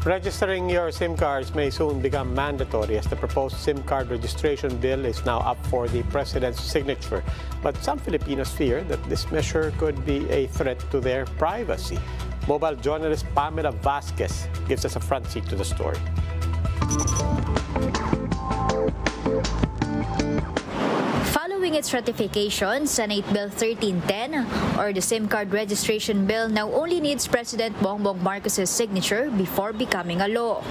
Registering your SIM cards may soon become mandatory as the proposed SIM card registration bill is now up for the President's signature. But some Filipinos fear that this measure could be a threat to their privacy. Mobile journalist Pamela Vasquez gives us a front seat to the story. Following its ratification, Senate Bill 1310, or the SIM card registration bill, now only needs President Bongbong Marcos's signature before becoming a law.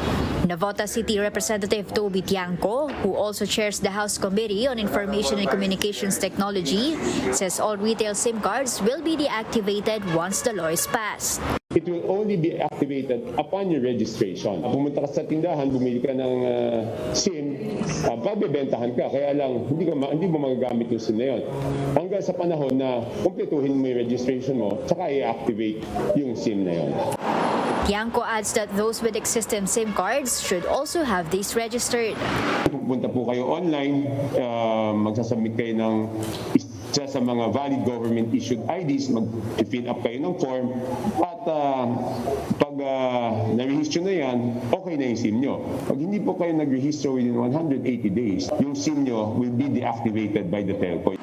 Navota City Representative Toby Tiangco, who also chairs the House Committee on Information and Communications Technology, says all retail SIM cards will be deactivated once the law is passed. It will only be activated upon your registration. Pumunta ka sa tindahan, bumili ka ng SIM, pagbebentahan ka, kaya lang hindi mo magagamit yung SIM na yun. Hanggang sa panahon na kumpletuhin mo yung registration mo, saka i-activate yung SIM na yun. Tiangco adds that those with existing SIM cards should also have these registered. Pupunta po kayo online, magsasubmit kayo ng isa sa mga valid government-issued IDs, mag-fill up kayo ng form, at pag na-register na yan, okay na yung SIM nyo. Pag hindi po kayo nag-register within 180 days, yung SIM nyo will be deactivated by the telco.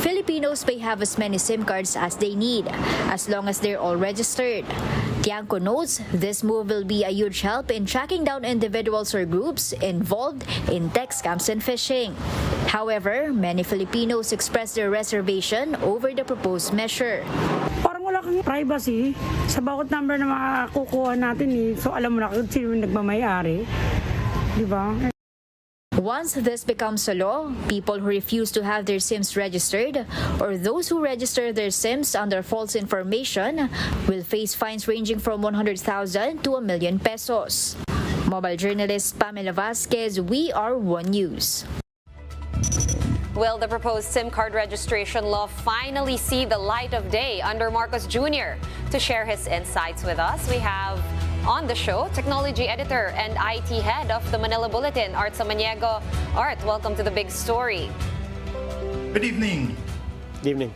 Filipinos may have as many SIM cards as they need, as long as they're all registered. Tiangco notes this move will be a huge help in tracking down individuals or groups involved in tech scams and phishing. However, many Filipinos express their reservation over the proposed measure. Parang wala kang privacy sa bawat number na makakukuha natin eh. So alam mo na kung sino yung nagmamayari. Di ba? Once this becomes a law, people who refuse to have their SIMs registered or those who register their SIMs under false information will face fines ranging from 100,000 to 1 million pesos. Mobile journalist Pamela Vasquez, We Are One News. Will the proposed SIM card registration law finally see the light of day under Marcos Jr.? To share his insights with us, we have on the show technology editor and IT head of the Manila Bulletin, Art Samaniego. Art, welcome to the big story. Good evening. Good evening.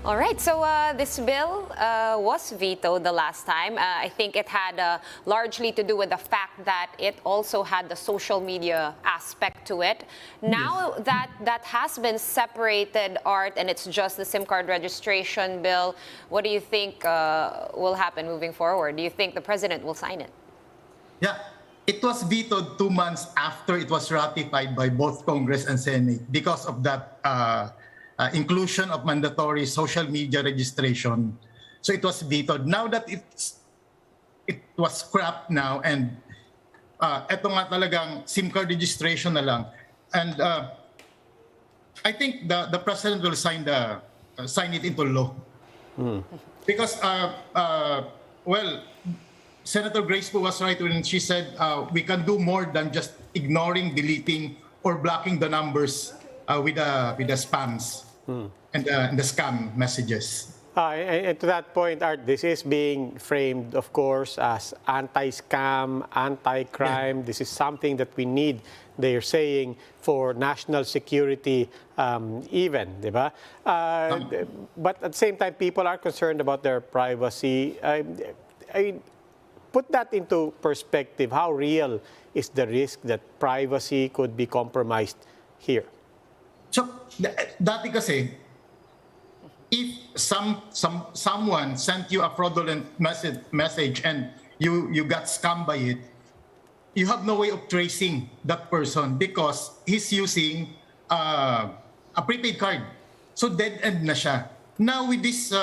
All right, so this bill was vetoed the last time. I think it had largely to do with the fact that it also had the social media aspect to it. Now that has been separated, Art, and it's just the SIM card registration bill, what do you think will happen moving forward? Do you think the president will sign it? Yeah, it was vetoed 2 months after it was ratified by both Congress and Senate because of that inclusion of mandatory social media registration. So it was vetoed. Now that it was scrapped now, and eto nga talagang SIM card registration na lang. And I think the president will sign it into law. Because well, Senator Grace po was right when she said we can do more than just ignoring, deleting, or blocking the numbers with the spams and the scam messages. And to that point, Art, this is being framed, of course, as anti-scam, anti-crime. This is something that we need, they're saying, for national security even, di ba? But at the same time, people are concerned about their privacy. Put that into perspective. How real is the risk that privacy could be compromised here? So, dati kasi, if someone sent you a fraudulent message and you got scammed by it, you have no way of tracing that person because he's using a prepaid card. So dead end na siya. Now with this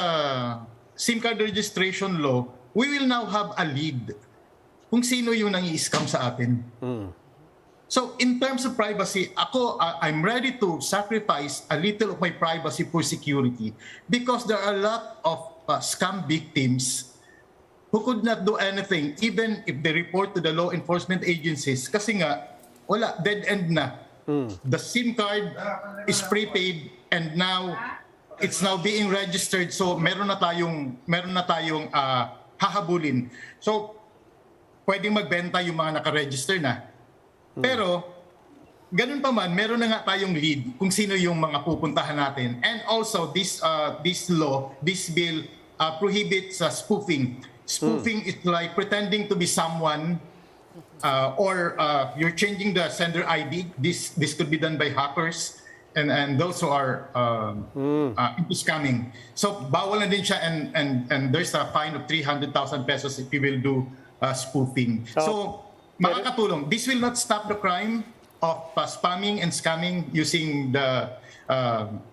SIM card registration law, we will now have a lead kung sino yung nangi-scam sa atin. So in terms of privacy, I'm ready to sacrifice a little of my privacy for security because there are a lot of scam victims who could not do anything even if they report to the law enforcement agencies kasi nga, wala, dead end na. The SIM card is prepaid and now it's now being registered, so meron na tayong hahabulin. So pwedeng magbenta yung mga naka-register na. Pero, ganun pa man, meron na nga tayong lead kung sino yung mga pupuntahan natin. And also, this bill prohibits spoofing. Spoofing is like pretending to be someone, or you're changing the sender ID. This could be done by hackers and those who are into scamming. So bawal na din siya, and there's a fine of 300,000 pesos if you will do spoofing. So makakatulong. This will not stop the crime of spamming and scamming using the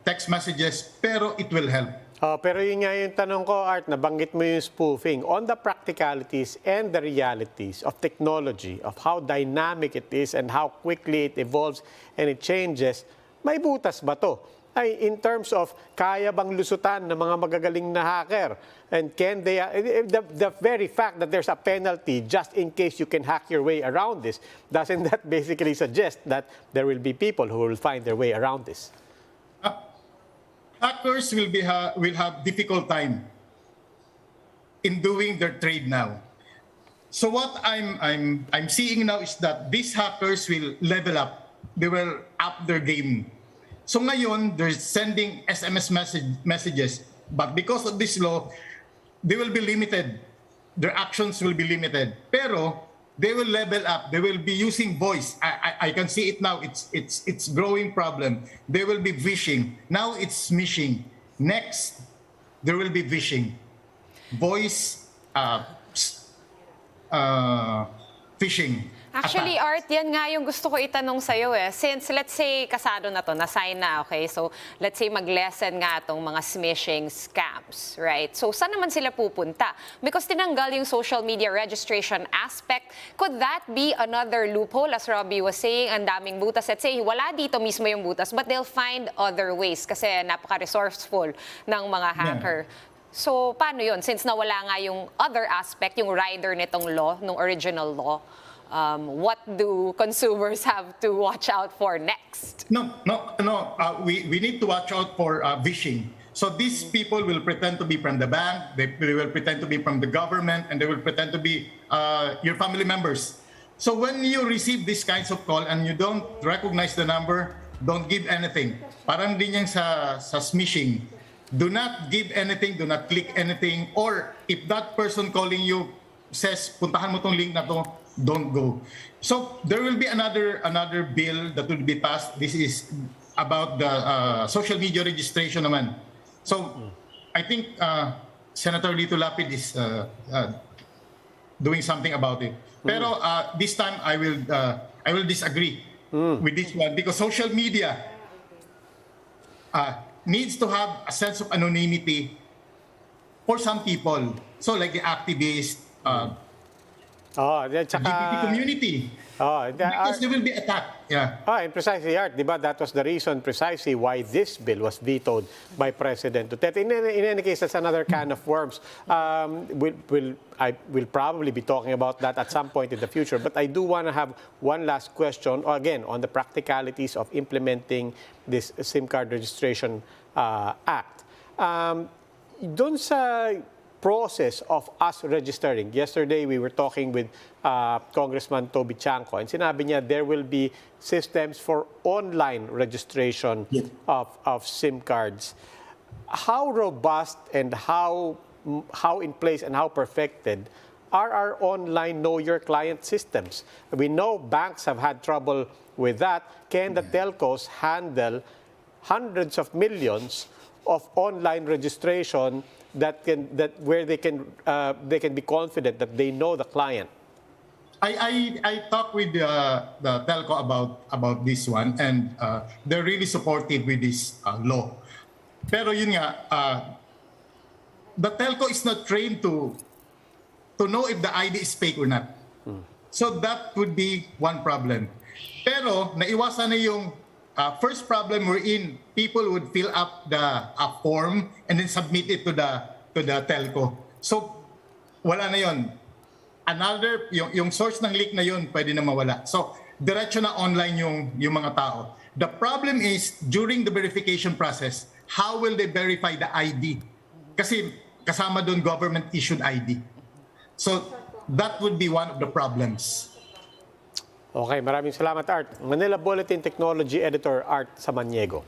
text messages, pero it will help. Pero yun nga yung tanong ko, Art, nabanggit mo yung spoofing. On the practicalities and the realities of technology, of how dynamic it is and how quickly it evolves and it changes, may butas ba to? Ay, in terms of kaya bang lusutan ng mga magagaling na hacker? And can they, the very fact that there's a penalty just in case you can hack your way around this, doesn't that basically suggest that there will be people who will find their way around this? Hackers will have difficult time in doing their trade now. So what I'm seeing now is that these hackers will level up. They will up their game. So ngayon they're sending SMS messages, but because of this law, they will be limited. Their actions will be limited. Pero they will level up. They will be using voice. I can see it now. It's growing problem. They will be phishing. Now it's smishing. Next, there will be phishing. Voice phishing. Actually, Art, yan nga yung gusto ko itanong sa'yo eh. Since, let's say, kasado na to, na-sign na, okay? So, let's say, mag-lessen nga itong mga smishing scams, right? So, saan naman sila pupunta? Because tinanggal yung social media registration aspect. Could that be another loophole? As Robbie was saying, ang daming butas. Let's say, wala dito mismo yung butas, but they'll find other ways kasi napaka-resourceful ng mga hacker. Yeah. So, paano yun? Since nawala nga yung other aspect, yung rider nitong law, nung original law, what do consumers have to watch out for next? No. We need to watch out for phishing. So these people will pretend to be from the bank, they will pretend to be from the government, and they will pretend to be your family members. So when you receive these kinds of call and you don't recognize the number, don't give anything. Parang din yan sa smishing. Do not give anything, do not click anything, or if that person calling you says, puntahan mo tong link na to, don't go. So there will be another bill that will be passed. This is about the social media registration naman. So I think Senator Lito Lapid is doing something about it. Pero this time I will disagree with this one, because social media needs to have a sense of anonymity for some people. So like the activists, LGBT community. Because they will be attacked. Yeah. And precisely, Art, diba, that was the reason precisely why this bill was vetoed by President Duterte. In any case, that's another can of worms. I will probably be talking about that at some point in the future. But I do want to have one last question, again, on the practicalities of implementing this SIM card registration act. Doon sa process of us registering. Yesterday, we were talking with Congressman Toby Chanco, and sinabi niya there will be systems for online registration of SIM cards. How robust and how in place and how perfected are our online Know Your Client systems? We know banks have had trouble with that. Can the telcos handle hundreds of millions of online registration where they can be confident that they know the client? I talked with the telco about this one, and they're really supportive with this law. Pero yun nga, the telco is not trained to know if the ID is fake or not. So that would be one problem. Pero naiwasan na yung first problem we're in. People would fill up a form and then submit it to the telco. So wala na yon. Another, yung source ng leak na yun, pwede na mawala. So diretso na online yung mga tao. The problem is, during the verification process, how will they verify the ID? Kasi kasama doon government issued ID. So that would be one of the problems. Okay, maraming salamat, Art. Manila Bulletin Technology Editor, Art Samaniego.